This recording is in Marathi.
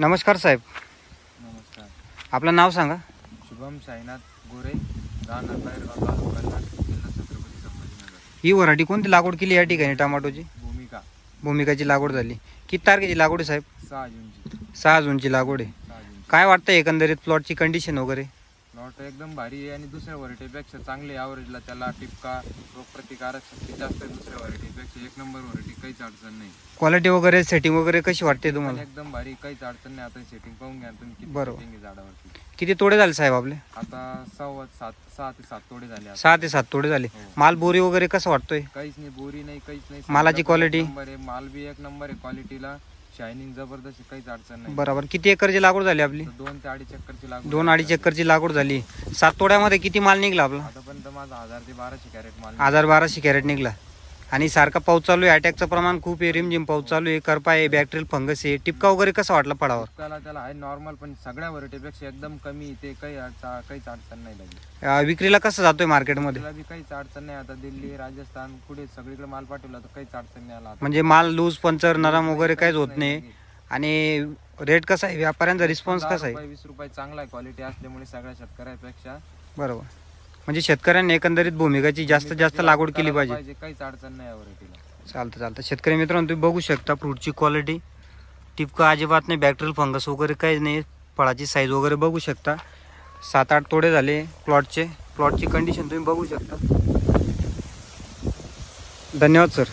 नमस्कार साहेब, नमस्कार. आपलं नाव सांगा. शुभम साईनाथ गोरे, राहणार बाहेरगाव, तालुका कल्याण, जिल्हा छत्रपती संभाजीनगर. ही व्हरायटी कोणती लागवड केली या ठिकाणी टमाटोची? भूमिकाची लागवड झाली. किती तारखेची लागवड आहे साहेब? 6 जूनची. 6 जूनची लागवड आहे. 6 जूनची. काय वाटतं एकंदरीत प्लॉटची कंडिशन वगैरे? प्लॉट एकदम भारी आहे आणि दुसऱ्या व्हरायटीपेक्षा चांगली. ॲव्हरेजला त्याला टिपका, रोगप्रतिकारक शक्ती जास्त आहे. दुसऱ्या व्हरायटीपेक्षा एक नंबर व्हरायटी, काहीच अडचण नाही. क्वालिटी वगैरे सेटिंग वगैरे कशी वाटते तुम्हाला? एकदम भारी, काहीच अडचण नाही. आता सेटिंग पाहून घ्या तुम्ही किती बरोबर. सेटिंग आहे झाडावरती. किती तोडे झाले साहेब आपले? आता 6 ते 7 तोडे झाले. 6 ते 7 तोडे झाले. हो. माल बोरी वगैरे कसं वाटतोय? काहीच नाही, बोरी नाही, काहीच नाही. मालाची क्वालिटी? नंबर आहे, माल बी एक नंबर आहे. क्वालिटीला शायनिंग जबरदस्त आहे, काहीच अडचण नाही. बरोबर. किती एकरची लागवड झाली आपली? 2 ते 2.5 चक्करची लागवड. 2-2.5 एकरची लागवड झाली. 7 तोड्यामध्ये किती माल निघला आपला? आतापर्यंत माझा 1000 ते 1200 कॅरेट माल. 1000-1200 कॅरेट निघला. आणि सारखा पाऊस चालू आहे, अटॅकचं प्रमाण खूप आहे, रिमझिम पाऊस चालू आहे, करपा आहे, बॅक्टेरियल फंगस आहे. टिपका वगैरे कसा वाटला फळावर? त्याला आहे नॉर्मल, पण सगळ्या व्हरायटीपेक्षा एकदम कमी. ते काहीच अडचण नाही लागली. विक्रीला कसं जातोय मार्केटमध्ये? त्याला बी काहीच अडचण नाही. आता दिल्ली, राजस्थान, पुढे सगळीकडे माल पाठवला तर काहीच अडचण नाही आला. म्हणजे माल लूज, पंचर, नरम वगैरे काहीच होत नाही. आणि रेट कसा आहे, व्यापाऱ्यांचा रिस्पॉन्स कसा आहे? 20 रुपये चांगला आहे. क्वालिटी असल्यामुळे सगळ्या शेतकऱ्यापेक्षा. बरोबर. म्हणजे शेतकऱ्यांनी एकंदरीत भूमिकाची जास्तीत जास्त लागवड केली पाहिजे. काहीच अडचण नाही व्हरायटीला. चालतं. शेतकरी मित्रांनो, तुम्ही बघू शकता फ्रूटची क्वालिटी, टिपका अजिबात नाही, बॅक्टेरियल फंगस वगैरे काहीच नाही. फळाची साईज वगैरे बघू शकता. 7-8 तोडे झाले प्लॉटची कंडिशन तुम्ही बघू शकता. धन्यवाद सर.